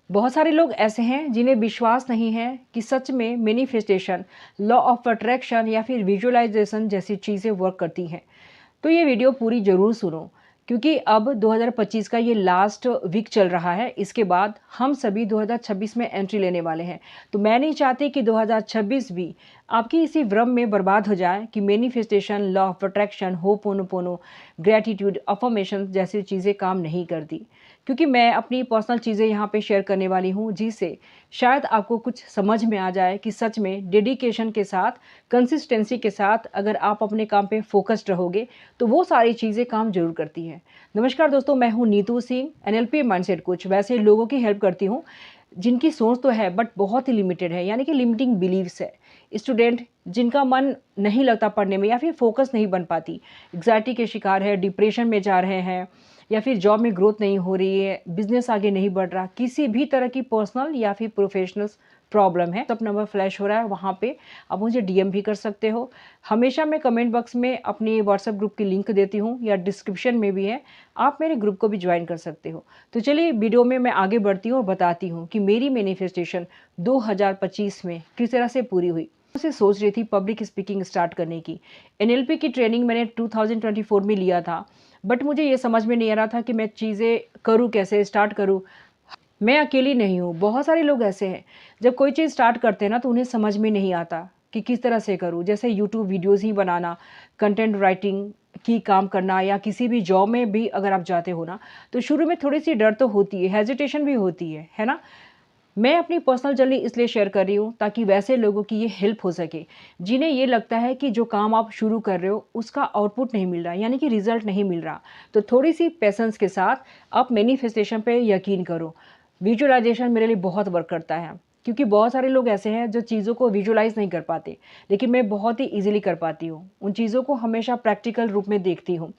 बहुत सारे लोग ऐसे हैं जिन्हें विश्वास नहीं है कि सच में मैनिफेस्टेशन, लॉ ऑफ अट्रैक्शन या फिर विजुअलाइजेशन जैसी चीज़ें वर्क करती हैं। तो ये वीडियो पूरी ज़रूर सुनो, क्योंकि अब 2025 का ये लास्ट वीक चल रहा है। इसके बाद हम सभी 2026 में एंट्री लेने वाले हैं। तो मैं नहीं चाहती कि 2026 भी आपकी इसी भ्रम में बर्बाद हो जाए कि manifestation, law of attraction, ho'oponopono, gratitude, affirmation जैसी चीज़ें काम नहीं करती। क्योंकि मैं अपनी पर्सनल चीज़ें यहाँ पे शेयर करने वाली हूँ, जिससे शायद आपको कुछ समझ में आ जाए कि सच में डेडिकेशन के साथ, कंसिस्टेंसी के साथ अगर आप अपने काम पे फोकस्ड रहोगे तो वो सारी चीज़ें काम जरूर करती हैं। नमस्कार दोस्तों, मैं हूँ Neetu Singh, NLP mindset coach. वैसे लोगों की हेल्प करती हूँ जिनकी सोच तो है बट बहुत ही लिमिटेड है, यानी कि लिमिटिंग बिलीव्स है। स्टूडेंट जिनका मन नहीं लगता पढ़ने में या फिर फोकस नहीं बन पाती, एंग्जाइटी के शिकार है, डिप्रेशन में जा रहे हैं, या फिर जॉब में ग्रोथ नहीं हो रही है, बिजनेस आगे नहीं बढ़ रहा, किसी भी तरह की पर्सनल या फिर प्रोफेशनल प्रॉब्लम है, सब नंबर फ्लैश हो रहा है, वहाँ पे आप मुझे डीएम भी कर सकते हो। हमेशा मैं कमेंट बॉक्स में अपनी व्हाट्सएप ग्रुप की लिंक देती हूँ या डिस्क्रिप्शन में भी है, आप मेरे ग्रुप को भी ज्वाइन कर सकते हो। तो चलिए वीडियो में मैं आगे बढ़ती हूँ और बताती हूँ कि मेरी मैनिफेस्टेशन 2025 में किस तरह से पूरी हुई। से सोच रही थी पब्लिक स्पीकिंग स्टार्ट करने की। एनएलपी की ट्रेनिंग मैंने 2024 में लिया था, बट मुझे ये समझ में नहीं आ रहा था कि मैं चीज़ें करूँ कैसे, स्टार्ट करूँ। मैं अकेली नहीं हूँ, बहुत सारे लोग ऐसे हैं, जब कोई चीज़ स्टार्ट करते हैं ना तो उन्हें समझ में नहीं आता कि किस तरह से करूँ। जैसे यूट्यूब वीडियोज़ ही बनाना, कंटेंट राइटिंग की काम करना, या किसी भी जॉब में भी अगर आप जाते हो ना, तो शुरू में थोड़ी सी डर तो होती है, हेजिटेशन भी होती है ना। मैं अपनी पर्सनल जर्नी इसलिए शेयर कर रही हूँ ताकि वैसे लोगों की ये हेल्प हो सके जिन्हें ये लगता है कि जो काम आप शुरू कर रहे हो उसका आउटपुट नहीं मिल रहा, यानी कि रिजल्ट नहीं मिल रहा। तो थोड़ी सी पेशेंस के साथ आप मैनिफेस्टेशन पे यकीन करो। विजुअलाइजेशन मेरे लिए बहुत वर्क करता है, क्योंकि बहुत सारे लोग ऐसे हैं जो चीज़ों को विजुअलाइज नहीं कर पाते, लेकिन मैं बहुत ही ईजिली कर पाती हूँ। उन चीज़ों को हमेशा प्रैक्टिकल रूप में देखती हूँ।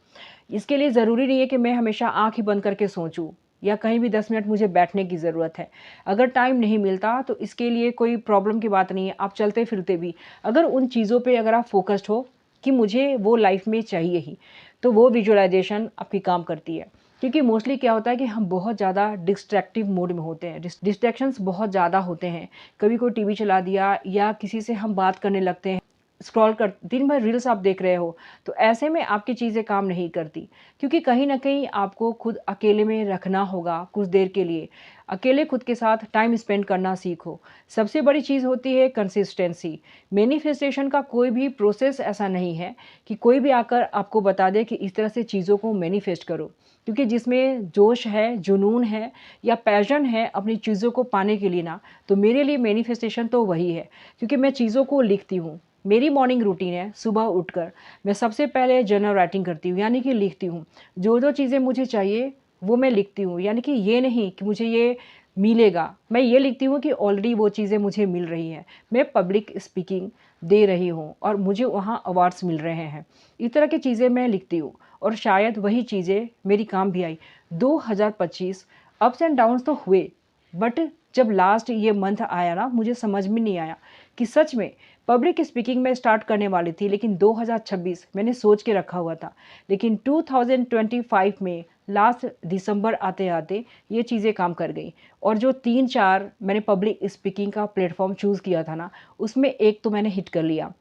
इसके लिए ज़रूरी नहीं है कि मैं हमेशा आँख ही बंद करके सोचूं, या कहीं भी 10 मिनट मुझे बैठने की ज़रूरत है। अगर टाइम नहीं मिलता तो इसके लिए कोई प्रॉब्लम की बात नहीं है। आप चलते फिरते भी अगर उन चीज़ों पे अगर आप फोकस्ड हो कि मुझे वो लाइफ में चाहिए ही, तो वो विजुअलाइजेशन आपकी काम करती है। क्योंकि मोस्टली क्या होता है कि हम बहुत ज़्यादा डिस्ट्रैक्टिव मोड में होते हैं, डिस्ट्रैक्शंस बहुत ज़्यादा होते हैं। कभी कोई टीवी चला दिया या किसी से हम बात करने लगते हैं, स्क्रॉल कर दिन भर रील्स आप देख रहे हो, तो ऐसे में आपकी चीज़ें काम नहीं करती। क्योंकि कहीं ना कहीं आपको खुद अकेले में रखना होगा कुछ देर के लिए। अकेले खुद के साथ टाइम स्पेंड करना सीखो। सबसे बड़ी चीज़ होती है कंसिस्टेंसी। मैनिफेस्टेशन का कोई भी प्रोसेस ऐसा नहीं है कि कोई भी आकर आपको बता दे कि इस तरह से चीज़ों को मैनिफेस्ट करो। क्योंकि जिसमें जोश है, जुनून है या पैशन है अपनी चीज़ों को पाने के लिए ना, तो मेरे लिए मैनिफेस्टेशन तो वही है। क्योंकि मैं चीज़ों को लिखती हूँ। मेरी मॉर्निंग रूटीन है, सुबह उठकर मैं सबसे पहले जर्नल राइटिंग करती हूँ, यानी कि लिखती हूँ। जो जो चीज़ें मुझे चाहिए वो मैं लिखती हूँ। यानी कि ये नहीं कि मुझे ये मिलेगा, मैं ये लिखती हूँ कि ऑलरेडी वो चीज़ें मुझे मिल रही हैं। मैं पब्लिक स्पीकिंग दे रही हूँ और मुझे वहाँ अवार्ड्स मिल रहे हैं। इस तरह की चीज़ें मैं लिखती हूँ और शायद वही चीज़ें मेरी काम भी आई। 2025 अप्स एंड डाउन्स तो हुए, बट जब लास्ट ये मंथ आया ना, मुझे समझ में नहीं आया कि सच में पब्लिक स्पीकिंग में स्टार्ट करने वाली थी, लेकिन 2026 मैंने सोच के रखा हुआ था। लेकिन 2025 में लास्ट दिसंबर आते आते ये चीज़ें काम कर गई। और जो 3-4 मैंने पब्लिक स्पीकिंग का प्लेटफॉर्म चूज़ किया था ना, उसमें एक तो मैंने हिट कर लिया।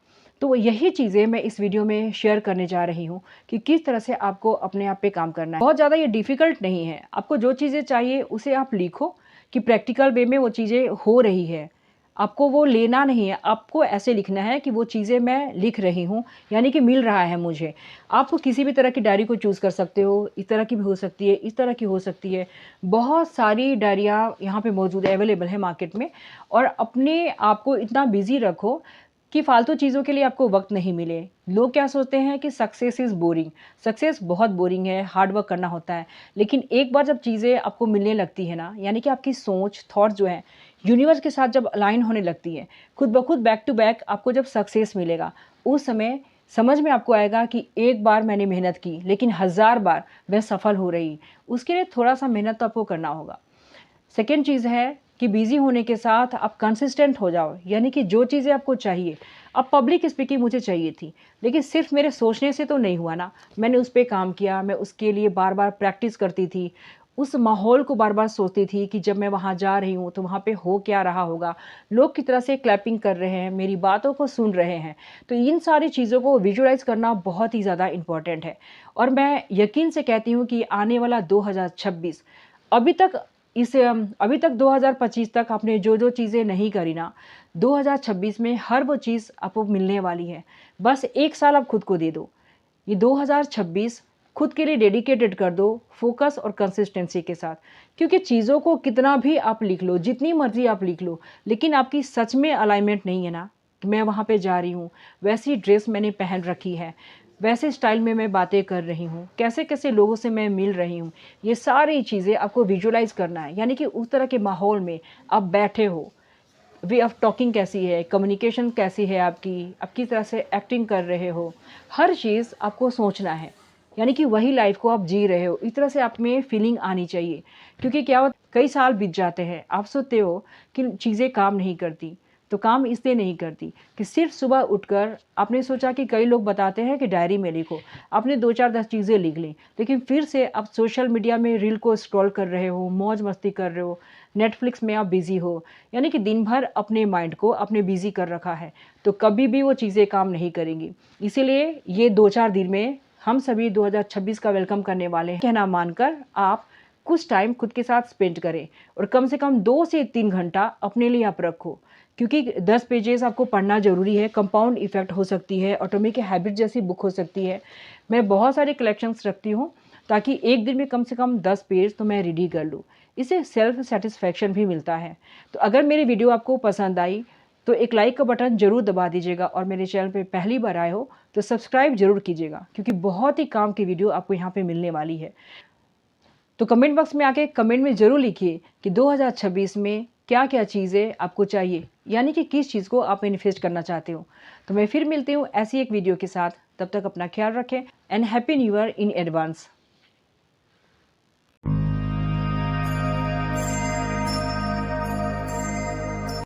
तो यही चीज़ें मैं इस वीडियो में शेयर करने जा रही हूँ कि किस तरह से आपको अपने आप पे काम करना है। बहुत ज़्यादा ये डिफ़िकल्ट नहीं है। आपको जो चीज़ें चाहिए उसे आप लिखो कि प्रैक्टिकल वे में वो चीज़ें हो रही है। आपको वो लेना नहीं है, आपको ऐसे लिखना है कि वो चीज़ें मैं लिख रही हूँ, यानी कि मिल रहा है मुझे। आप किसी भी तरह की डायरी को चूज़ कर सकते हो, इस तरह की भी हो सकती है, इस तरह की हो सकती है। बहुत सारी डायरियाँ यहाँ पे मौजूद है, अवेलेबल है मार्केट में। और अपने आप को इतना बिज़ी रखो कि फालतू चीज़ों के लिए आपको वक्त नहीं मिले। लोग क्या सोचते हैं कि सक्सेस इज़ बोरिंग। सक्सेस बहुत बोरिंग है, हार्ड वर्क करना होता है। लेकिन एक बार जब चीज़ें आपको मिलने लगती है ना, यानी कि आपकी सोच, थॉट जो है यूनिवर्स के साथ जब अलाइन होने लगती है, खुद ब खुद बैक टू बैक आपको जब सक्सेस मिलेगा, उस समय समझ में आपको आएगा कि एक बार मैंने मेहनत की, लेकिन 1000 बार मैं सफल हो रही। उसके लिए थोड़ा सा मेहनत तो आपको करना होगा। सेकेंड चीज़ है कि बिज़ी होने के साथ आप कंसिस्टेंट हो जाओ, यानी कि जो चीज़ें आपको चाहिए। अब पब्लिक स्पीकिंग मुझे चाहिए थी, लेकिन सिर्फ मेरे सोचने से तो नहीं हुआ ना, मैंने उस पे काम किया, मैं उसके लिए बार-बार प्रैक्टिस करती थी। उस माहौल को बार-बार सोचती थी कि जब मैं वहाँ जा रही हूँ, तो वहाँ पे हो क्या रहा होगा? लोग किस तरह से क्लैपिंग कर रहे हैं, मेरी बातों को सुन रहे हैं। तो इन सारी चीज़ों को विजुअलाइज़ करना बहुत ही ज़्यादा इम्पोर्टेंट है। और मैं यकीन से कहती हूँ कि आने वाला 2026 अभी तक अभी तक 2025 तक आपने जो-जो चीज़ें नहीं करी ना, 2026 में हर वो चीज़ आपको मिलने वाली है। बस 1 साल आप खुद को दे दो। ये 2026 खुद के लिए डेडिकेटेड कर दो, फ़ोकस और कंसिस्टेंसी के साथ। क्योंकि चीज़ों को कितना भी आप लिख लो, जितनी मर्ज़ी आप लिख लो, लेकिन आपकी सच में अलाइनमेंट नहीं है ना, कि मैं वहाँ पे जा रही हूँ, वैसी ड्रेस मैंने पहन रखी है, वैसे स्टाइल में मैं बातें कर रही हूँ, कैसे-कैसे लोगों से मैं मिल रही हूँ। ये सारी चीज़ें आपको विजुअलाइज़ करना है, यानी कि उस तरह के माहौल में आप बैठे हो। वे ऑफ टॉकिंग कैसी है, कम्युनिकेशन कैसी है आपकी, आप किस तरह से एक्टिंग कर रहे हो, हर चीज़ आपको सोचना है। यानी कि वही लाइफ़ को आप जी रहे हो, इस तरह से आप में फीलिंग आनी चाहिए। क्योंकि क्या होता कई साल बीत जाते हैं, आप सोचते हो कि चीज़ें काम नहीं करती, तो काम इसलिए नहीं करती कि सिर्फ़ सुबह उठकर आपने सोचा कि कई लोग बताते हैं कि डायरी में लिखो, आपने 2-4-10 चीज़ें लिख लीं, लेकिन फिर से आप सोशल मीडिया में रील को स्क्रॉल कर रहे हो, मौज-मस्ती कर रहे हो, नेटफ्लिक्स में आप बिज़ी हो, यानी कि दिन भर अपने माइंड को आपने बिज़ी कर रखा है, तो कभी भी वो चीज़ें काम नहीं करेंगी। इसीलिए ये 2-4 दिन में हम सभी 2026 का वेलकम करने वाले हैं। कहना मानकर आप कुछ टाइम खुद के साथ स्पेंड करें और कम से कम 2 से 3 घंटा अपने लिए आप रखो, क्योंकि 10 पेजेज़ आपको पढ़ना ज़रूरी है। कंपाउंड इफ़ेक्ट हो सकती है, एटॉमिक हैबिट जैसी बुक हो सकती है। मैं बहुत सारे कलेक्शंस रखती हूँ, ताकि एक दिन में कम से कम 10 पेज तो मैं रीड ही कर लूँ। इससे सेल्फ सैटिस्फैक्शन भी मिलता है। तो अगर मेरी वीडियो आपको पसंद आई, तो एक लाइक का बटन ज़रूर दबा दीजिएगा और मेरे चैनल पे पहली बार आए हो, तो सब्सक्राइब ज़रूर कीजिएगा, क्योंकि बहुत ही काम की वीडियो आपको यहाँ पे मिलने वाली है। तो कमेंट बॉक्स में आके कमेंट में ज़रूर लिखिए कि 2026 में क्या-क्या चीज़ें आपको चाहिए, यानी कि किस चीज़ को आप मैनिफेस्ट करना चाहते हो। तो मैं फिर मिलती हूँ ऐसी एक वीडियो के साथ, तब तक अपना ख्याल रखें and happy new year in advance.